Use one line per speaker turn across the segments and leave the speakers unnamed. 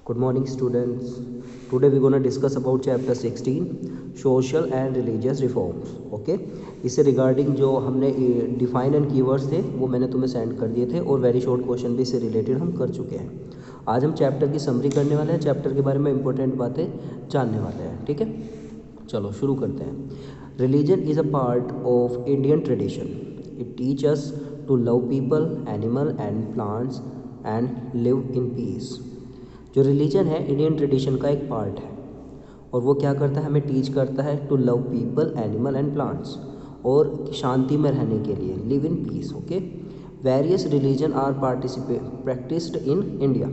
Good morning, students. Today we're going to discuss about chapter 16 social and religious reforms. Okay, इससे regarding जो हमने define and keywords थे वो मैंने तुम्हें सेंड कर दिए थे और वेरी शॉर्ट क्वेश्चन भी इससे रिलेटेड हम कर चुके हैं. आज हम चैप्टर की समरी करने वाले हैं, चैप्टर के बारे में इंपॉर्टेंट बातें जानने वाले हैं. ठीक है, चलो शुरू करते हैं. Religion is a part of Indian tradition. It teach us to love people, animal and plants and live in peace. जो रिलीजन है इंडियन ट्रेडिशन का एक पार्ट है और वो क्या करता है, हमें टीच करता है to love people, animal and plants, और शांति में रहने के लिए, live in peace. Okay, various religion are practised in India.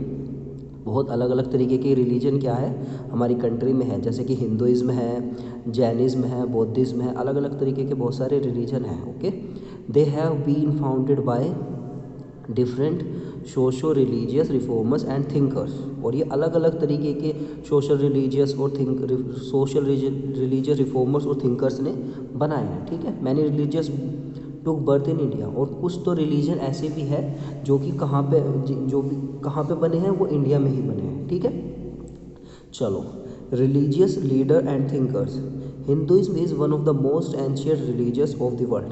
बहुत अलग अलग तरीके के रिलीजन क्या है हमारी कंट्री में है, जैसे कि हिंदुइज्म है, जैनिज्म है, बौद्धिज्म है, अलग अलग तरीके के बहुत सारे रिलीजन हैं. Okay, they have been founded by different socio religious reformers and thinkers. और ये अलग अलग तरीके के सोशल रिलीजियस और सोशल रिलीजियस रिफॉर्मर्स और थिंकर्स ने बनाए हैं. ठीक है, many religious took birth in India. और कुछ तो रिलीजन ऐसे भी है जो कि कहाँ पे बने हैं, वो इंडिया में ही बने हैं. ठीक है, चलो. Religious leader and thinkers. Hinduism is one of the most ancient religious of the world.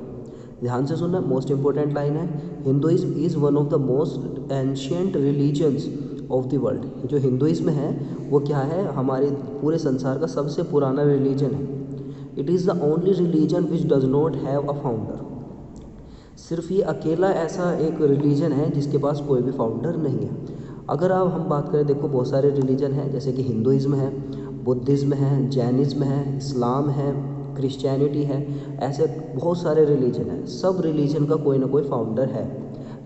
ध्यान से सुनना, मोस्ट इंपॉर्टेंट लाइन है. Hinduism is one of the most ancient religions of the world. जो हिंदुइज्म है वो क्या है, हमारे पूरे संसार का सबसे पुराना रिलीजन है. It is the only religion which does not have a founder. सिर्फ ये अकेला ऐसा एक रिलीजन है जिसके पास कोई भी फाउंडर नहीं है. अगर अब हम बात करें, देखो बहुत सारे रिलीजन हैं, जैसे कि हिंदुइज्म है, बुद्धिज़्म है, जैनिज्म है, इस्लाम है, क्रिश्चियनिटी है, ऐसे बहुत सारे रिलीजन हैं. सब रिलीजन का कोई ना कोई फाउंडर है,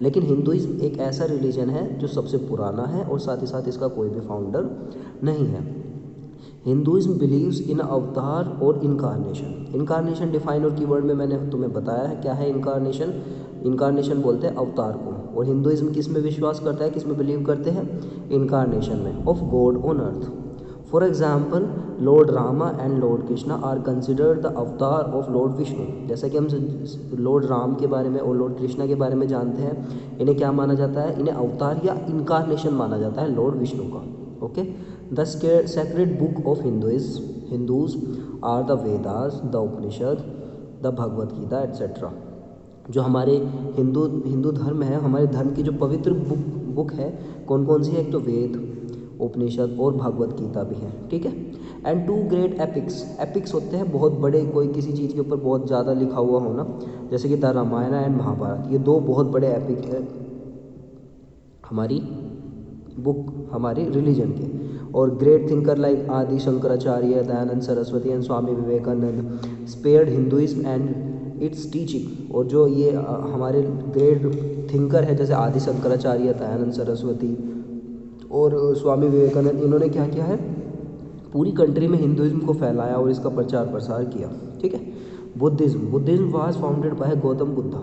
लेकिन हिंदुइज्म एक ऐसा रिलीजन है जो सबसे पुराना है और साथ ही साथ इसका कोई भी फाउंडर नहीं है. हिंदुइज्म बिलीव्स इन अवतार और इनकारनेशन. इनकारनेशन डिफाइन और कीवर्ड में मैंने तुम्हें बताया है क्या है इनकारनेशन. इनकारनेशन बोलते हैं अवतार को. और हिंदुइज्म किस में विश्वास करता है, किस में बिलीव करते हैं, इनकारनेशन में, of God on earth. For example, lord Rama and lord Krishna are considered the avatar of lord Vishnu. जैसा कि हम लॉर्ड राम के बारे में और लॉर्ड कृष्णा के बारे में जानते हैं, इन्हें क्या माना जाता है, इन्हें अवतार या इनकारनेशन माना जाता है लॉर्ड विष्णु का. Okay, the sacred book of Hindus are the Vedas, the Upanishad, the Bhagavad Gita etcetera. जो हमारे हिंदू धर्म है, हमारे धर्म की जो पवित्र बुक है कौन कौन सी है, एक तो वेद, उपनिषद और भगवद गीता भी है. ठीक है, and two great epics. Epics होते हैं बहुत बड़े, कोई किसी चीज़ के ऊपर बहुत ज़्यादा लिखा हुआ होना, जैसे कि द रामायण एंड महाभारत. ये दो बहुत बड़े एपिक है हमारी बुक, हमारे रिलीजन के. और great thinker like Adi Shankaracharya, Dayanand Saraswati and Swami Vivekananda spread Hinduism and its teaching. और जो ये हमारे ग्रेट थिंकर है जैसे आदि शंकराचार्य, दयानंद सरस्वती और स्वामी विवेकानंद, इन्होंने क्या किया है, पूरी कंट्री में हिंदुइज्म को फैलाया और इसका प्रचार प्रसार किया. ठीक है. Buddhism was founded by Gautam Buddha.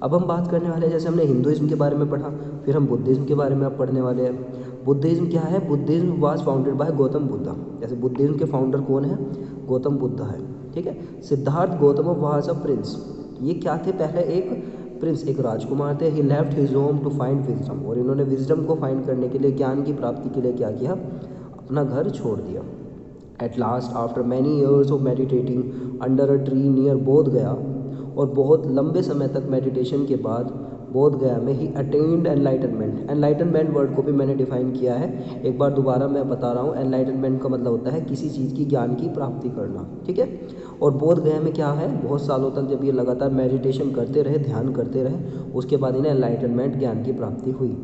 अब हम बात करने वाले हैं, जैसे हमने हिंदुइज्म के बारे में पढ़ा, फिर हम बुद्धिज्म के बारे में अब पढ़ने वाले हैं. बुद्धिज्म क्या है, Buddhism was founded by Gautam Buddha. जैसे बुद्धिज्म के फाउंडर कौन है, गौतम बुद्धा है. ठीक है. Siddhartha Gautam was a prince. ये क्या थे, पहले एक प्रिंस, एक राजकुमार थे. He left his home to find wisdom. और इन्होंने विजडम को फाइंड करने के लिए, ज्ञान की प्राप्ति के लिए क्या किया, अपना घर छोड़ दिया. At last after many years of meditating under a tree near बोध गया, और बहुत लंबे समय तक मेडिटेशन के बाद बोध गया में ही अटेन्ड एनलाइटनमेंट. एनलाइटनमेंट वर्ड को भी मैंने डिफाइन किया है, एक बार दोबारा मैं बता रहा हूँ. एनलाइटनमेंट का मतलब होता है किसी चीज़ की ज्ञान की प्राप्ति करना. ठीक है. और बोध गया में क्या है, बहुत सालों तक जब ये लगातार मेडिटेशन करते रहे, ध्यान करते रहे, उसके बाद इन्हें एनलाइटनमेंट, ज्ञान की प्राप्ति हुई.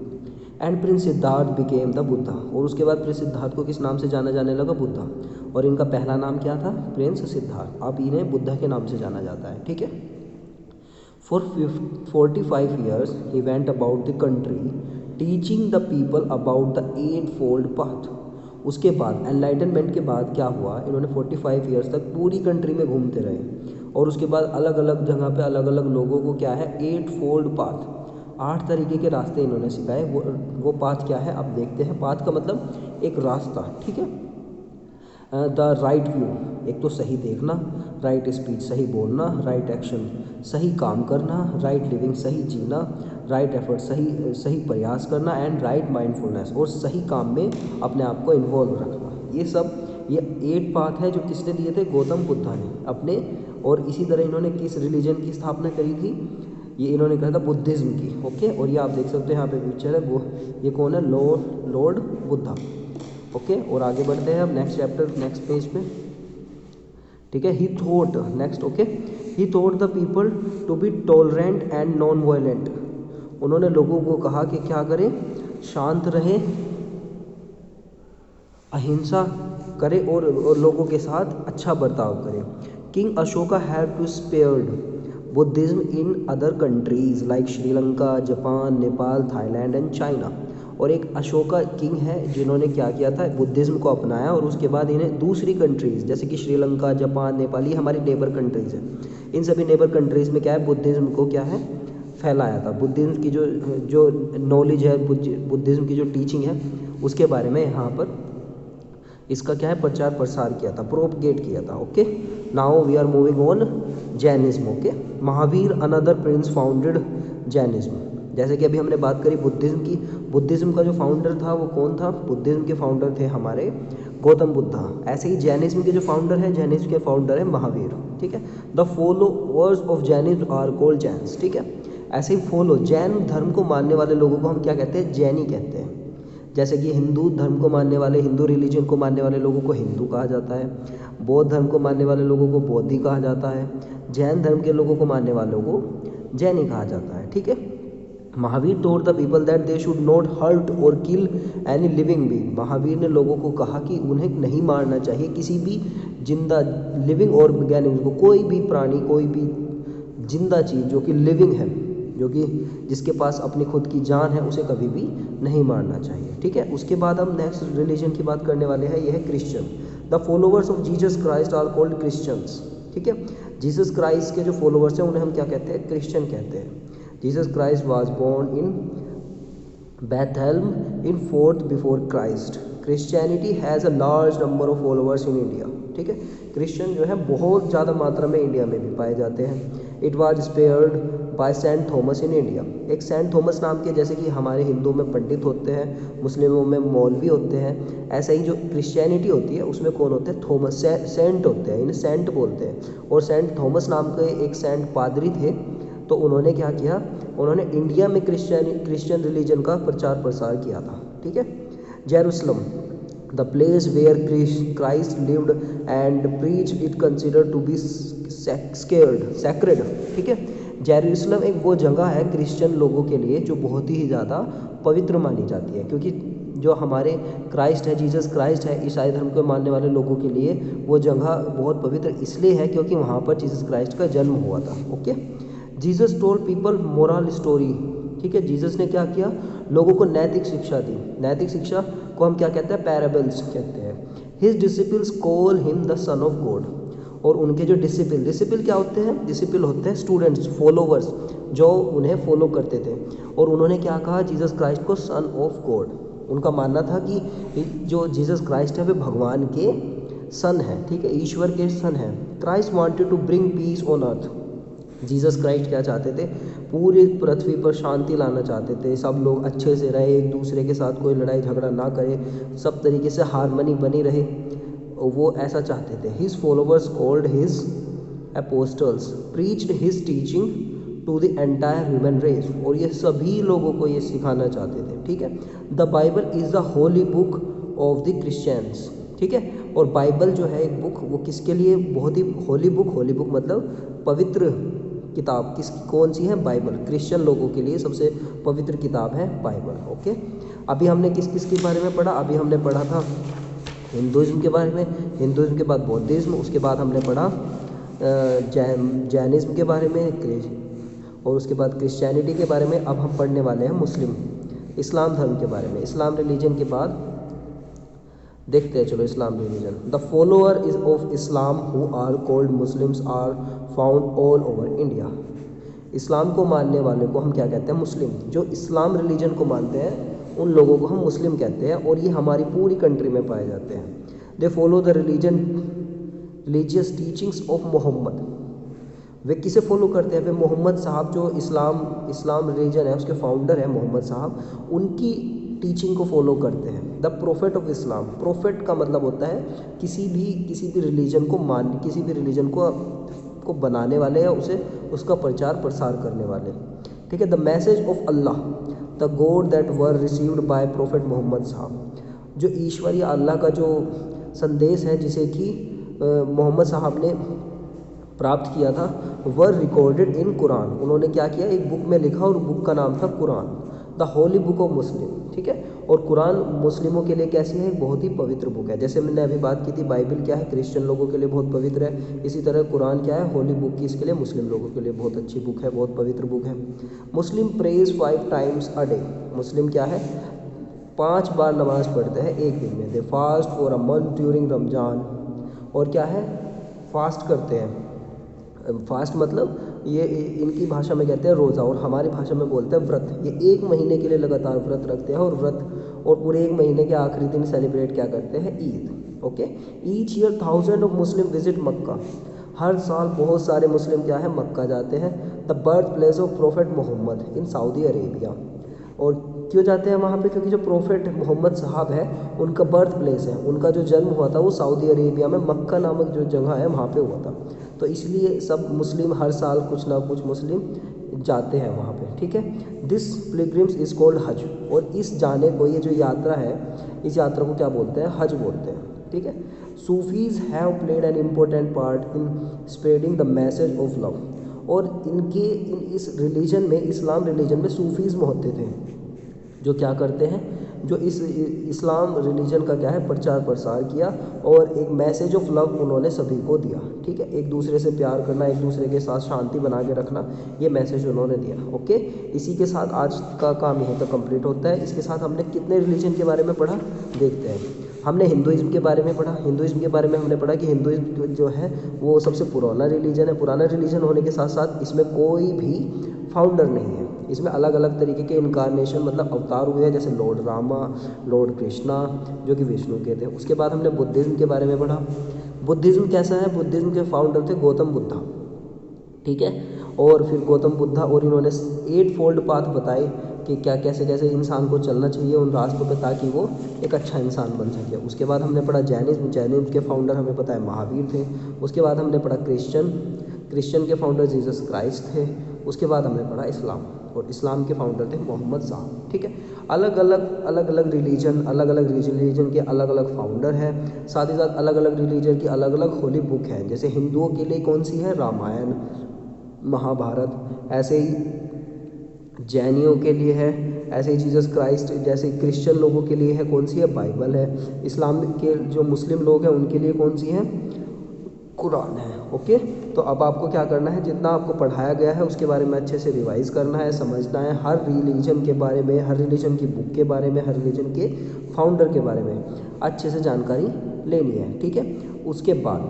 And Prince Siddharth became the Buddha. और उसके बाद प्रिंस सिद्धार्थ को किस नाम से जाना जाने लगा, बुद्धा. और इनका पहला नाम क्या था, प्रिंस सिद्धार्थ. अब इन्हें बुद्धा के नाम से जाना जाता है. ठीक है. For 45 years he went about the country teaching the people about the eightfold path. उसके बाद एनलाइटनमेंट के बाद क्या हुआ, इन्होंने 45 ईयर्स तक पूरी कंट्री में घूमते रहे और उसके बाद अलग अलग जगह पे अलग अलग लोगों को क्या है, 8 पाथ, 8 तरीके के रास्ते इन्होंने सिखाए. वो पाथ क्या है, अब देखते हैं. पाथ का मतलब एक रास्ता. ठीक है. द राइट व्यू, एक तो सही देखना, राइट स्पीच सही बोलना, राइट एक्शन सही काम करना, राइट लिविंग सही जीना, राइट एफर्ट, सही प्रयास करना, एंड राइट माइंडफुलनेस, और सही काम में अपने आप को इन्वॉल्व रखना। ये 8 पाथ है जो किसने दिए थे? गौतम बुद्धा ने अपने। और इसी तरह इन्होंने किस रिलीजन की स्थापना करी थी? ये इन्होंने कहा था बुद्धिज़्म की। ओके, और ये आप देख सकते हैं यहाँ पे पिक्चर है, वो ये कौन है? लॉर्ड बुद्धा। ओके, और आगे बढ़ते हैं अब नेक्स्ट चैप्टर, नेक्स्ट पेज पे। ठीक है, he thought next. Okay, he thought the people to be tolerant and non violent. उन्होंने लोगों को कहा कि क्या करें? शांत रहें, अहिंसा करें, और लोगों के साथ अच्छा बर्ताव करें। King Ashoka have to spread Buddhism in other countries like Sri Lanka, Japan, Nepal, Thailand and China. और एक अशोका किंग है जिन्होंने क्या किया था? बुद्धिज्म को अपनाया, और उसके बाद इन्हें दूसरी कंट्रीज़ जैसे कि श्रीलंका, जापान, नेपाल, ये हमारी नेबर कंट्रीज़ हैं। इन सभी नेबर कंट्रीज़ में क्या है? बुद्धिज्म को क्या है? फैलाया था। बुद्धिज्म की जो नॉलेज है, बुद्धिज्म की जो टीचिंग है, उसके बारे में यहाँ पर इसका क्या है? प्रचार प्रसार किया था, प्रोपगेट किया था। Okay, now we are moving on Jainism. Okay, Mahavir another prince founded Jainism. जैसे कि अभी हमने बात करी बुद्धिज्म की, बुद्धिज्म का जो फाउंडर था वो कौन था? बुद्धिज्म के फाउंडर थे हमारे गौतम बुद्धा। ऐसे ही जैनिज्म के जो फाउंडर है, जैनिज्म के फाउंडर है महावीर। ठीक है, the followers of Jainism are called Jains. ठीक है, ऐसे ही जैन धर्म को मानने वाले लोगों को हम क्या कहते हैं? जैनी कहते हैं। जैसे कि हिंदू धर्म को मानने वाले, हिंदू रिलीजन को मानने वाले लोगों को हिंदू कहा जाता है, बौद्ध धर्म को मानने वाले लोगों को बौद्धि कहा जाता है, जैन धर्म के लोगों को मानने वालों को जैनी कहा जाता है। ठीक है, Mahavir told the people that they should not hurt और kill any living being. Mahavir ने लोगों को कहा कि उन्हें नहीं मारना चाहिए किसी भी जिंदा, लिविंग ऑर्गेनिज्म को, कोई भी प्राणी, कोई भी जिंदा चीज़ जो कि लिविंग है, जो कि जिसके पास अपनी खुद की जान है, उसे कभी भी नहीं मारना चाहिए। ठीक है, उसके बाद हम नेक्स्ट रिलीजन की बात करने वाले हैं, यह है Christian. The followers of Jesus Christ are called Christians. ठीक है, जीसस क्राइस्ट के जो फॉलोअर्स हैं उन्हें हम क्या कहते हैं? क्रिश्चियन कहते हैं। Jesus Christ was born in Bethlehem in 4th before Christ. Christianity has a large number of followers in India. ठीक है, क्रिश्चियन जो है बहुत ज़्यादा मात्रा में इंडिया में भी पाए जाते हैं। It was spread by Saint Thomas in India. एक सेंट थॉमस नाम के, जैसे कि हमारे हिंदू में पंडित होते हैं, मुस्लिमों में मौलवी होते हैं, ऐसे ही जो क्रिश्चियनिटी होती है उसमें कौन होते हैं? थॉमस, सेंट होते हैं, इन्हें सेंट बोलते हैं। और सेंट थॉमस नाम के एक सेंट पादरी थे, तो उन्होंने क्या किया? उन्होंने इंडिया में क्रिश्चियन रिलीजन का प्रचार प्रसार किया था। ठीक है, Jerusalem the place where Christ lived and preach it considered to be sacred. ठीक है, जेरूसलम एक वो जगह है क्रिश्चियन लोगों के लिए जो बहुत ही ज़्यादा पवित्र मानी जाती है, क्योंकि जो हमारे क्राइस्ट है, जीसस क्राइस्ट है, ईसाई धर्म को मानने वाले लोगों के लिए वो जगह बहुत पवित्र इसलिए है क्योंकि वहाँ पर जीसस क्राइस्ट का जन्म हुआ था। Okay, Jesus told people moral story. ठीक है, जीसस ने क्या किया? लोगों को नैतिक शिक्षा दी। नैतिक शिक्षा को हम क्या कहते हैं? पैराबल्स कहते हैं। His disciples call him the son of God. और उनके जो डिसिपल क्या होते हैं? डिसिपल होते हैं स्टूडेंट्स, फॉलोवर्स, जो उन्हें फॉलो करते थे। और उन्होंने क्या कहा? जीसस क्राइस्ट को सन ऑफ गॉड। उनका मानना था कि जो जीसस क्राइस्ट है वे भगवान के सन है। ठीक है, ईश्वर के सन है। Christ wanted to bring peace on earth. Jesus Christ क्या चाहते थे? पूरी पृथ्वी पर शांति लाना चाहते थे। सब लोग अच्छे से रहे, एक दूसरे के साथ कोई लड़ाई झगड़ा ना करे, सब तरीके से हारमनी बनी रहे, वो ऐसा चाहते थे। His followers called his apostles preached his teaching to the entire human race. और ये सभी लोगों को ये सिखाना चाहते थे। ठीक है, the Bible is the Holi book of the Christians. ठीक है, और बाइबल जो है एक बुक, वो किसके लिए बहुत ही होली बुक मतलब पवित्र किताब। कौन सी है? बाइबल। क्रिश्चियन लोगों के लिए सबसे पवित्र किताब है बाइबल। ओके, अभी हमने किस के बारे में पढ़ा? अभी हमने पढ़ा था हिंदुज़्म के बारे में, हिंदुज़्म के बाद बौद्धिज़्म, उसके बाद हमने पढ़ा जैनिज़्म के बारे में, और उसके बाद क्रिश्चियनिटी के बारे में। अब हम पढ़ने वाले हैं मुस्लिम, इस्लाम धर्म के बारे में। इस्लाम रिलीजन के बाद देखते हैं, चलो Islam religion. The followers of Islam who are called Muslims are found all over India. Islam को मानने वाले को हम क्या कहते हैं? मुस्लिम। जो इस्लाम रिलीजन को मानते हैं उन लोगों को हम मुस्लिम कहते हैं, और ये हमारी पूरी कंट्री में पाए जाते हैं। They follow the religious teachings of Muhammad. वे किसे फॉलो करते हैं? वे मोहम्मद साहब जो इस्लाम रिलीजन है उसके फाउंडर हैं मोहम्मद साहब, उनकी टीचिंग को फॉलो करते हैं। The prophet of Islam, prophet का मतलब होता है किसी भी रिलीजन को बनाने वाले या उसका प्रचार प्रसार करने वाले। ठीक है। The message of Allah, the God that were received by prophet Muhammad Sahab, जो ईश्वर या अल्लाह का जो संदेश है जिसे कि मोहम्मद साहब ने प्राप्त किया था, वर रिकॉर्डेड इन कुरान, उन्होंने क्या किया, एक बुक में लिखा और बुक का नाम था Quran, the Holi book of Muslim. ठीक है। और कुरान मुस्लिमों के लिए कैसी है? एक बहुत ही पवित्र बुक है। जैसे मैंने अभी बात की थी बाइबल क्या है, क्रिश्चियन लोगों के लिए बहुत पवित्र है, इसी तरह कुरान क्या है, होली बुक की इसके लिए मुस्लिम लोगों के लिए बहुत अच्छी बुक है, बहुत पवित्र बुक है। मुस्लिम प्रेज 5 टाइम्स अ डे, मुस्लिम क्या है, 5 बार नमाज पढ़ते हैं एक दिन में। They fast for a month during Ramzan, और क्या है, फास्ट करते हैं। फास्ट मतलब ये इनकी भाषा में कहते हैं रोज़ा, और हमारी भाषा में बोलते हैं व्रत। ये 1 महीने के लिए लगातार व्रत रखते हैं, और पूरे 1 महीने के आखिरी दिन सेलिब्रेट क्या करते हैं, Eid. Okay. Each year 1000 of Muslim visit Mecca, हर साल बहुत सारे मुस्लिम क्या है, मक्का जाते हैं। The birth place of Prophet Muhammad in Saudi Arabia, और क्यों जाते हैं वहाँ पे? क्योंकि जो प्रोफेट मोहम्मद साहब है उनका बर्थ प्लेस है, उनका जो जन्म हुआ था वो सऊदी अरेबिया में मक्का नामक जो जगह है वहाँ पे हुआ था, तो इसलिए सब मुस्लिम हर साल कुछ ना कुछ मुस्लिम जाते हैं वहाँ पे। ठीक है। दिस पिलग्रिम्स इज़ कॉल्ड हज, और इस जाने को, ये जो यात्रा है, इस यात्रा को क्या बोलते हैं, हज बोलते हैं। ठीक है। Sufis have played an important part in spreading the message of love, और इस रिलीजन में, इस्लाम रिलीजन में सूफीज़्म होते थे जो क्या करते हैं, जो इस इस्लाम रिलीजन का क्या है, प्रचार प्रसार किया, और एक मैसेज ऑफ लव उन्होंने सभी को दिया। ठीक है। एक दूसरे से प्यार करना, एक दूसरे के साथ शांति बना के रखना, ये मैसेज उन्होंने दिया। ओके। इसी के साथ आज का काम यहीं तक कंप्लीट होता है। इसके साथ हमने कितने रिलीजन के बारे में पढ़ा, देखते हैं। हमने हिंदुइज्म के बारे में पढ़ा। हिंदुइज्म के बारे में हमने पढ़ा कि हिंदुइज्म जो है वो सबसे पुराना रिलीजन है। पुराना रिलीजन होने के साथ साथ इसमें कोई भी फाउंडर नहीं है। इसमें अलग अलग तरीके के इनकारनेशन मतलब अवतार हुए हैं, जैसे लॉर्ड रामा, लॉर्ड कृष्णा जो कि विष्णु के थे। उसके बाद हमने बुद्धिज़्म के बारे में पढ़ा। बुद्धिज़्म कैसा है? बुद्धिज़्म के फाउंडर थे गौतम बुद्धा। ठीक है। और फिर गौतम बुद्धा, और इन्होंने 8 फोल्ड पाथ बताए कि क्या कैसे कैसे इंसान को चलना चाहिए उन रास्तों पे, ताकि वो एक अच्छा इंसान बन सके। उसके बाद हमने पढ़ा जैनिज्म। जैनिज्म के फाउंडर हमें पता है महावीर थे। उसके बाद हमने पढ़ा क्रिश्चियन के फाउंडर जीसस क्राइस्ट थे। उसके बाद हमने पढ़ा इस्लाम, और इस्लाम के फाउंडर थे मोहम्मद साहब। ठीक है। अलग अलग रिलीजन के अलग अलग फाउंडर हैं। साथ ही साथ अलग अलग रिलीजन की अलग अलग होली बुक है। जैसे हिंदुओं के लिए कौन सी है? रामायण, महाभारत। ऐसे ही जैनियों के लिए है, ऐसे ही जीसस क्राइस्ट। जैसे क्रिश्चियन लोगों के लिए है कौन सी है? बाइबल है। इस्लाम के जो मुस्लिम लोग हैं उनके लिए कौन सी है? कुरान है। ओके। तो अब आपको क्या करना है, जितना आपको पढ़ाया गया है उसके बारे में अच्छे से रिवाइज़ करना है, समझना है। हर रिलीजन के बारे में, हर रिलीजन की बुक के बारे में, हर रिलीजन के फाउंडर के बारे में अच्छे से जानकारी लेनी है। ठीक है। उसके बाद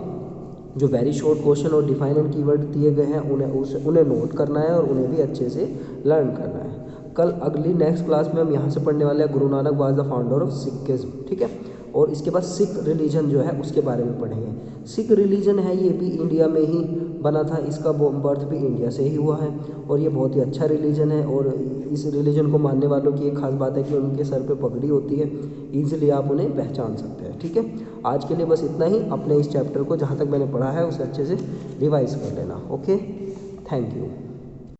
जो वेरी शॉर्ट क्वेश्चन और डिफाइन एंड कीवर्ड दिए गए हैं उन्हें नोट करना है, और उन्हें भी अच्छे से लर्न करना है। कल अगली नेक्स्ट क्लास में हम यहाँ से पढ़ने वाले हैं Guru Nanak was the founder of Sikhism. ठीक है। और इसके बाद सिख रिलीजन जो है उसके बारे में पढ़ेंगे। सिख रिलीजन है ये भी इंडिया में ही बना था, इसका बर्थ भी इंडिया से ही हुआ है, और ये बहुत ही अच्छा रिलीजन है। और इस रिलीजन को मानने वालों की एक खास बात है कि उनके सर पे पगड़ी होती है, ईजिली आप उन्हें पहचान सकते हैं। ठीक है। आज के लिए बस इतना ही। अपने इस चैप्टर को जहाँ तक मैंने पढ़ा है उसे अच्छे से रिवाइज कर लेना। ओके। Thank you.